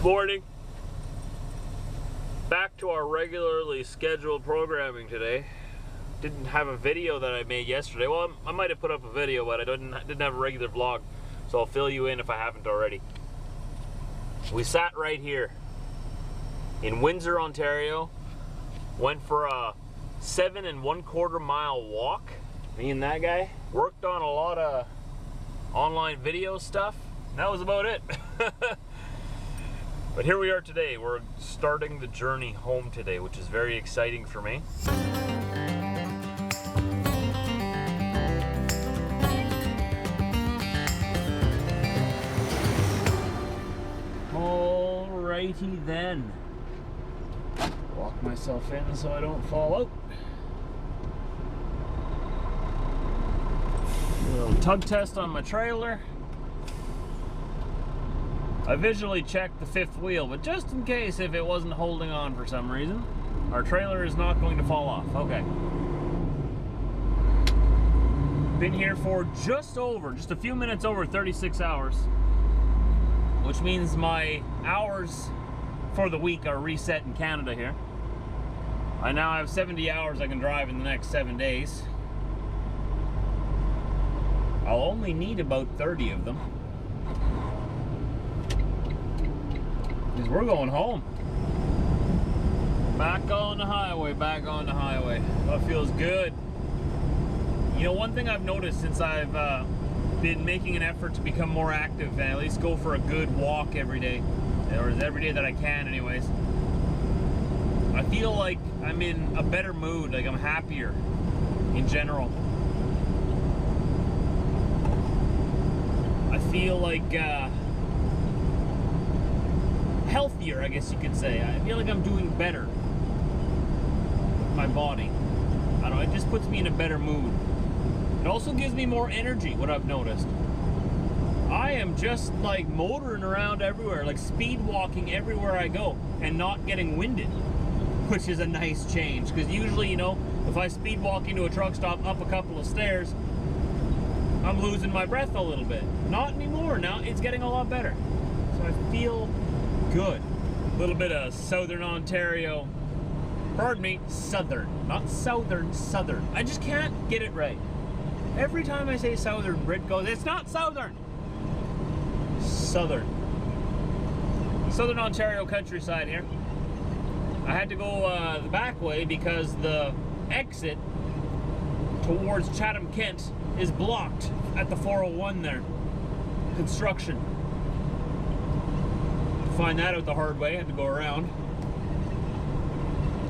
Morning. Back to our regularly scheduled programming today. Didn't have a video that I made yesterday. Well, I might have put up a video, but I didn't have a regular vlog, so I'll fill you in if I haven't already. We sat right here in Windsor, Ontario. Went for a 7 1/4 mile walk. Me and that guy worked on a lot of online video stuff. And that was about it. But here we are today. We're starting the journey home today, which is very exciting for me. Alrighty then. Walk myself in so I don't fall out. A little tug test on my trailer. I visually checked the fifth wheel, but just in case if it wasn't holding on for some reason, our trailer is not going to fall off. Okay. Been here for just a few minutes over 36 hours, which means my hours for the week are reset in Canada here. I now have 70 hours I can drive in the next 7 days. I'll only need about 30 of them. Because we're going home. Back on the highway, back on the highway. That feels good. You know, one thing I've noticed since I've been making an effort to become more active and at least go for a good walk every day, or every day that I can anyways, I feel like I'm in a better mood, like I'm happier in general. I feel like healthier, I guess you could say. I feel like I'm doing better with my body. I don't know, it just puts me in a better mood. It also gives me more energy, what I've noticed. I am just like motoring around everywhere, like speed walking everywhere I go and not getting winded, which is a nice change, because usually, you know, if I speed walk into a truck stop up a couple of stairs, I'm losing my breath a little bit. Not anymore. Now it's getting a lot better. So I feel good. A little bit of Southern Ontario. Pardon me, Southern. Not Southern, Southern. I just can't get it right. Every time I say Southern, Brit goes, it's not Southern. Southern. Southern Ontario countryside here. I had to go the back way because the exit towards Chatham, Kent is blocked at the 401 there. Construction. Find that out the hard way. I had to go around.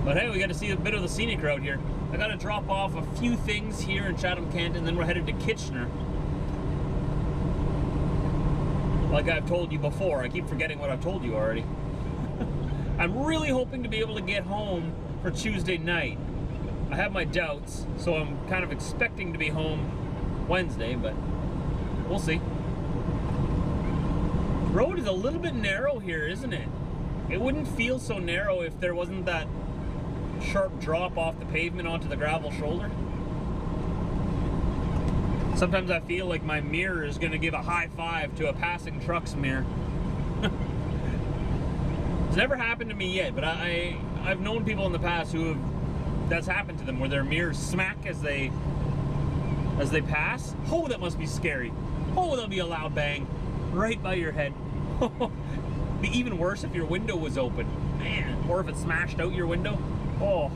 But hey, we got to see a bit of the scenic route here. I got to drop off a few things here in Chatham, Kent, and then we're headed to Kitchener. Like I've told you before, I keep forgetting what I've told you already. I'm really hoping to be able to get home for Tuesday night. I have my doubts, so I'm kind of expecting to be home Wednesday, but we'll see. The road is a little bit narrow here, isn't it? It wouldn't feel so narrow if there wasn't that sharp drop off the pavement onto the gravel shoulder. Sometimes I feel like my mirror is going to give a high five to a passing truck's mirror. It's never happened to me yet, but I've known people in the past who have, that's happened to them, where their mirrors smack as they pass. Oh, that must be scary. Oh, that'll be a loud bang right by your head. Be even worse if your window was open, man, or if it smashed out your window. Oh.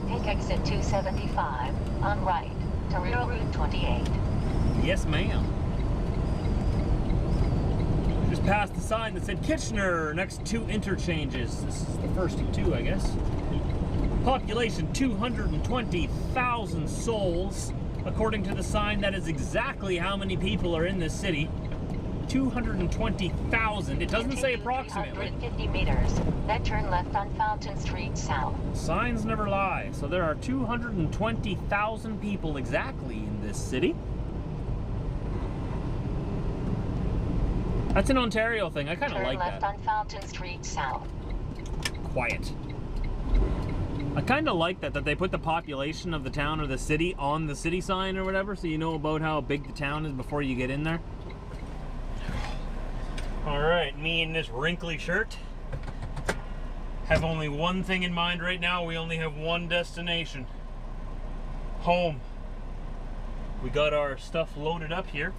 Take exit 275 on right to Route 28. Yes, ma'am. Just passed the sign that said Kitchener, next 2 interchanges. This is the first of 2, I guess. Population 220,000 souls. According to the sign, that is exactly how many people are in this city. 220,000. It doesn't say approximately. 350 meters. Then turn left on Fountain Street South. Signs never lie. So there are 220,000 people exactly in this city. That's an Ontario thing. I kind of like that. Turn left on Fountain Street South. Quiet. I kind of like that they put the population of the town or the city on the city sign or whatever, so you know about how big the town is before you get in there. All right, me in this wrinkly shirt have only one thing in mind right now. We only have one destination. Home. We got our stuff loaded up here.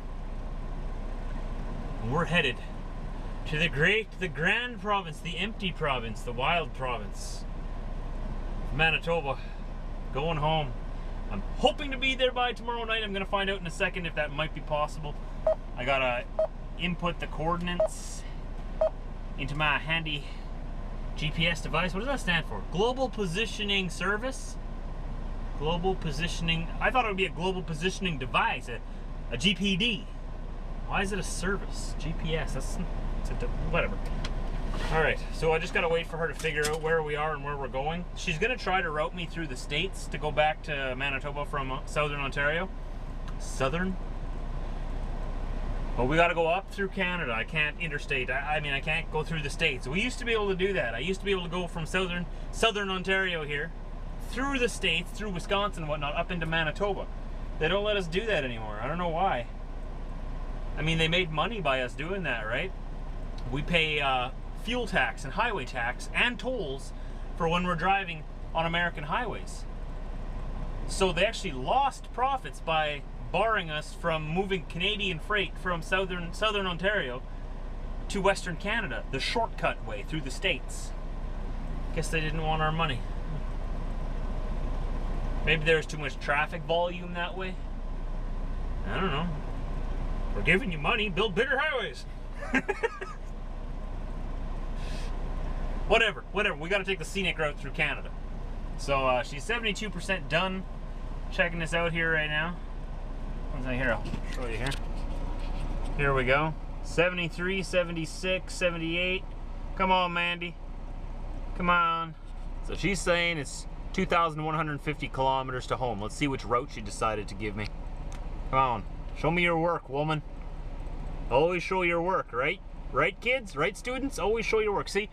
And we're headed to the grand province, the empty province, the wild province. Manitoba. Going home. I'm hoping to be there by tomorrow night. I'm gonna find out in a second if that might be possible. I gotta input the coordinates into my handy GPS device. What does that stand for? Global Positioning Service? Global Positioning. I thought it would be a Global Positioning Device, a GPD. Why is it a service? GPS. Whatever. Alright, so I just gotta wait for her to figure out where we are and where we're going. She's gonna try to route me through the States to go back to Manitoba from Southern Ontario. Southern? But we gotta go up through Canada. I can't interstate. I mean, I can't go through the States. We used to be able to do that. I used to be able to go from Southern Ontario here, through the States, through Wisconsin and whatnot, up into Manitoba. They don't let us do that anymore. I don't know why. I mean, they made money by us doing that, right? We pay fuel tax and highway tax and tolls for when we're driving on American highways. So they actually lost profits by barring us from moving Canadian freight from Southern Ontario to Western Canada, the shortcut way through the States. Guess they didn't want our money. Maybe there's too much traffic volume that way. I don't know. We're giving you money, build bigger highways. Whatever, we gotta take the scenic route through Canada. So she's 72% done checking this out here right now. Here, I'll show you here. Here we go. 73, 76, 78. Come on, Mandy. Come on. So she's saying it's 2,150 kilometers to home. Let's see which route she decided to give me. Come on. Show me your work, woman. Always show your work, right? Right, kids? Right, students? Always show your work. See?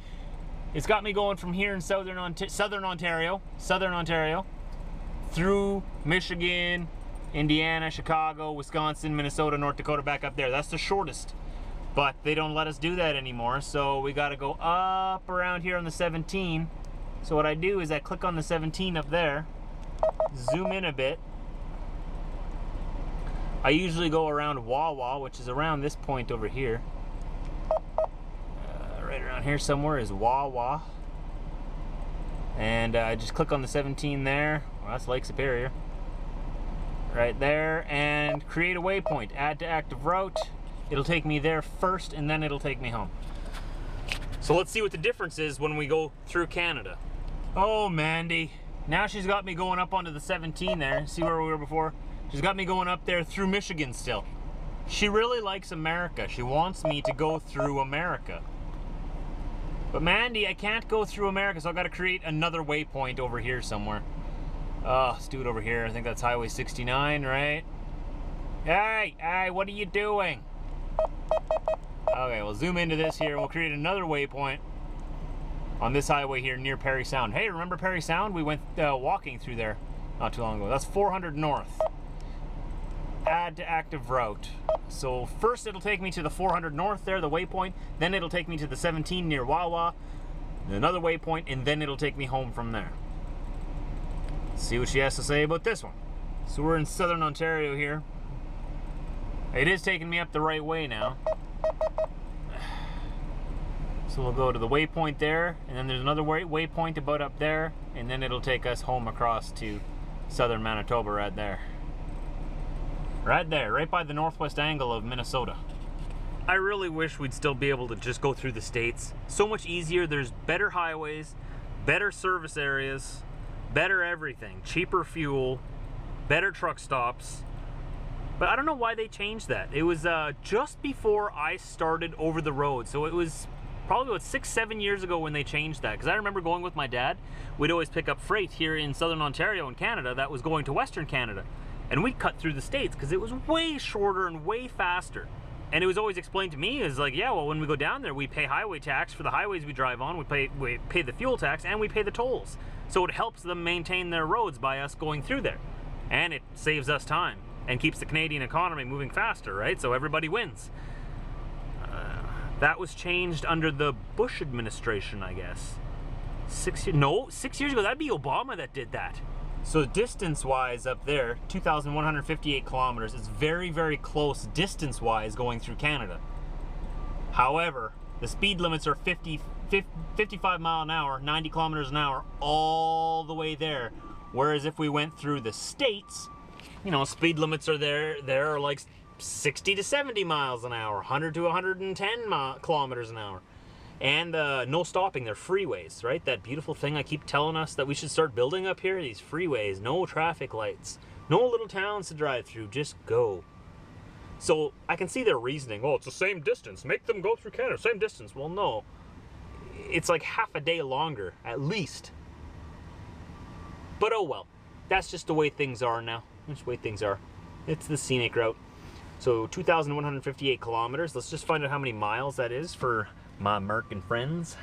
It's got me going from here in Southern Ontario, through Michigan, Indiana, Chicago, Wisconsin, Minnesota, North Dakota, back up there. That's the shortest. But they don't let us do that anymore, so we gotta go up around here on the 17. So what I do is I click on the 17 up there, zoom in a bit. I usually go around Wawa, which is around this point over here. Right around here somewhere is Wawa. And I just click on the 17 there. Well, that's Lake Superior. Right there, and create a waypoint, add to active route. It'll take me there first and then it'll take me home. So let's see what the difference is when we go through Canada. Oh, Mandy, now she's got me going up onto the 17 there. See where we were before? She's got me going up there through Michigan still. She really likes America. She wants me to go through America. But Mandy, I can't go through America, so I've got to create another waypoint over here somewhere. Let's do it over here. I think that's Highway 69, right? Hey, what are you doing? Okay, we'll zoom into this here. We'll create another waypoint on this highway here near Perry Sound. Hey, remember Perry Sound? We went walking through there not too long ago. That's 400 north. Add to active route. So first it'll take me to the 400 north there, the waypoint. Then it'll take me to the 17 near Wawa. Another waypoint, and then it'll take me home from there. See what she has to say about this one. So we're in Southern Ontario here. It is taking me up the right way now. So we'll go to the waypoint there, and then there's another waypoint about up there, and then it'll take us home across to Southern Manitoba right there. Right there, right by the northwest angle of Minnesota. I really wish we'd still be able to just go through the States. So much easier. There's better highways, better service areas, better everything, cheaper fuel, better truck stops. But I don't know why they changed that. It was just before I started over the road. So it was probably about 6-7 years ago when they changed that. Because I remember going with my dad. We'd always pick up freight here in Southern Ontario in Canada that was going to Western Canada. And we'd cut through the States because it was way shorter and way faster. And it was always explained to me as like, yeah, well, when we go down there, we pay highway tax for the highways we drive on. We pay the fuel tax and we pay the tolls. So it helps them maintain their roads by us going through there. And it saves us time and keeps the Canadian economy moving faster, right? So everybody wins. That was changed under the Bush administration, I guess. 6 years, no, 6 years ago. That'd be Obama that did that. So distance-wise up there, 2,158 kilometers. It's very, very close distance-wise going through Canada. However, the speed limits are 55 mile an hour, 90 kilometers an hour, all the way there. Whereas if we went through the States, you know, speed limits are there are like 60 to 70 miles an hour, 100 to 110 kilometers an hour. And no stopping, they're freeways, right? That beautiful thing I keep telling us that we should start building up here, these freeways, no traffic lights, no little towns to drive through, just go. So I can see their reasoning. Oh, it's the same distance, make them go through Canada, same distance. Well, no, it's like half a day longer, at least. But oh well, that's just the way things are now. That's the way things are. It's the scenic route. So 2,158 kilometers. Let's just find out how many miles that is for my American friends.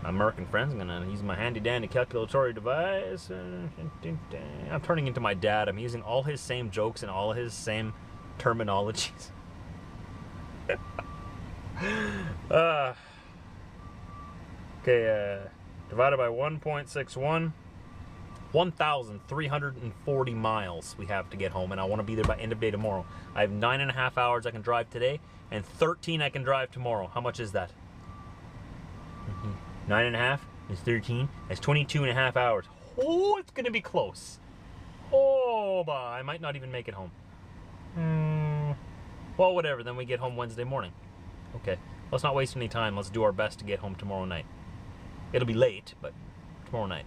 My American friends. I'm gonna use my handy dandy calculatory device. I'm turning into my dad. I'm using all his same jokes and all his same terminologies. Okay, divided by 1.61. 1,340 miles we have to get home, and I want to be there by end of day tomorrow. I have 9.5 hours I can drive today, and 13 I can drive tomorrow. How much is that? 9.5 is 13. That's 22.5 hours. Oh, it's gonna be close. Oh, I might not even make it home. Well, whatever. Then we get home Wednesday morning. Okay. Let's not waste any time. Let's do our best to get home tomorrow night. It'll be late, but tomorrow night.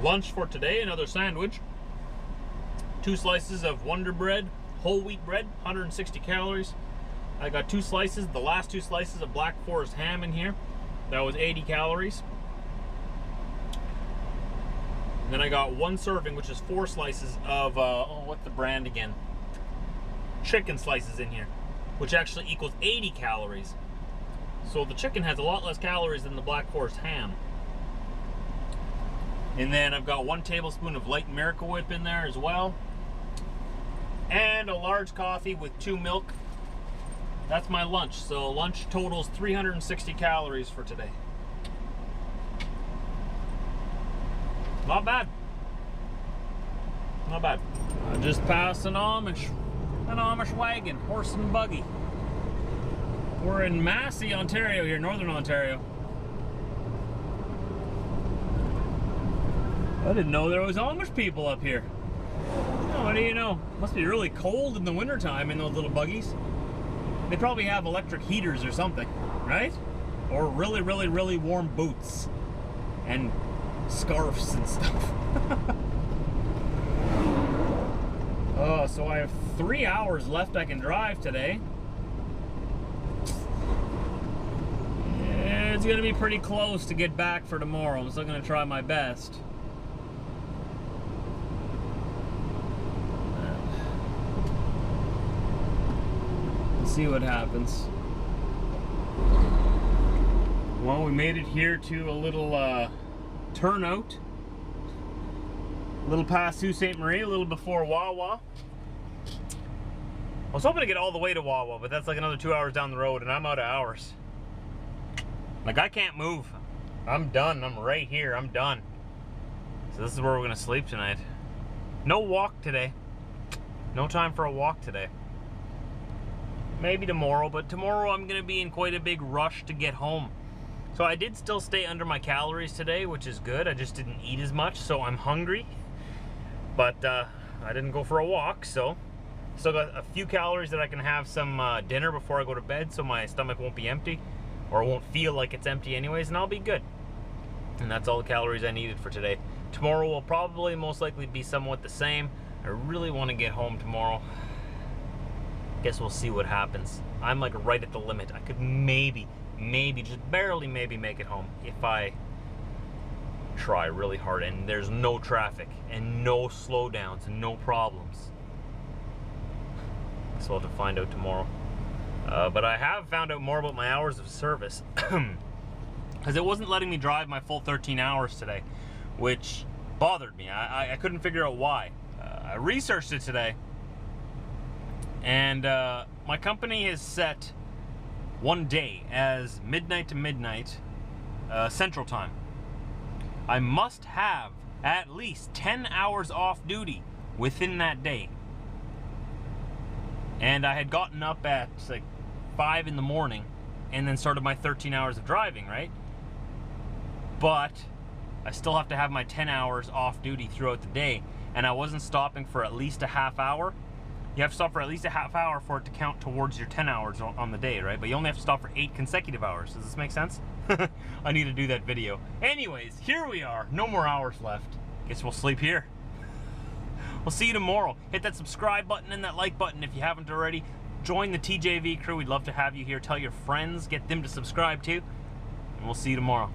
Lunch for today, another sandwich. 2 slices of Wonder Bread, whole wheat bread, 160 calories. I got 2 slices, the last 2 slices of Black Forest ham in here. That was 80 calories. And then I got 1 serving, which is 4 slices of, what's the brand again? Chicken slices in here, which actually equals 80 calories. So the chicken has a lot less calories than the Black Forest ham. And then I've got 1 tablespoon of light Miracle Whip in there as well. And a large coffee with 2 milk. That's my lunch. So lunch totals 360 calories for today. Not bad. Not bad. I just passed an Amish wagon, horse and buggy. We're in Massey, Ontario here, Northern Ontario. I didn't know there was Amish people up here. Oh, what do you know? Must be really cold in the wintertime in those little buggies. They probably have electric heaters or something, right? or really, really, really warm boots and scarves and stuff. So I have 3 hours left I can drive today. It's gonna be pretty close to get back for tomorrow. I'm still gonna try my best. Let's see what happens. Well, we made it here to a little turnout. A little past Sault Ste. Marie, a little before Wawa. I was hoping to get all the way to Wawa, but that's like another 2 hours down the road, and I'm out of hours. Like, I can't move. I'm done. I'm right here. I'm done. So this is where we're gonna sleep tonight. No walk today. No time for a walk today. Maybe tomorrow, but tomorrow I'm gonna be in quite a big rush to get home. So I did still stay under my calories today, which is good. I just didn't eat as much, so I'm hungry. But I didn't go for a walk, so still got a few calories that I can have some dinner before I go to bed, so my stomach won't be empty, or it won't feel like it's empty anyways, and I'll be good. And that's all the calories I needed for today. Tomorrow will probably most likely be somewhat the same. I really want to get home tomorrow. Guess we'll see what happens. I'm like right at the limit. I could maybe, just barely maybe make it home if I try really hard and there's no traffic and no slowdowns and no problems. So I'll have to find out tomorrow. But I have found out more about my hours of service because it wasn't letting me drive my full 13 hours today, which bothered me. I couldn't figure out why. I researched it today, and my company has set one day as midnight to midnight Central Time. I must have at least 10 hours off duty within that day. And I had gotten up at like 5 in the morning and then started my 13 hours of driving, right? But I still have to have my 10 hours off duty throughout the day, and I wasn't stopping for at least a half hour. You have to stop for at least a half hour for it to count towards your 10 hours on the day, right? But you only have to stop for 8 consecutive hours. Does this make sense? I need to do that video. Anyways, here we are. No more hours left. Guess we'll sleep here. We'll see you tomorrow. Hit that subscribe button and that like button if you haven't already. Join the TJV crew. We'd love to have you here. Tell your friends. Get them to subscribe too. And we'll see you tomorrow.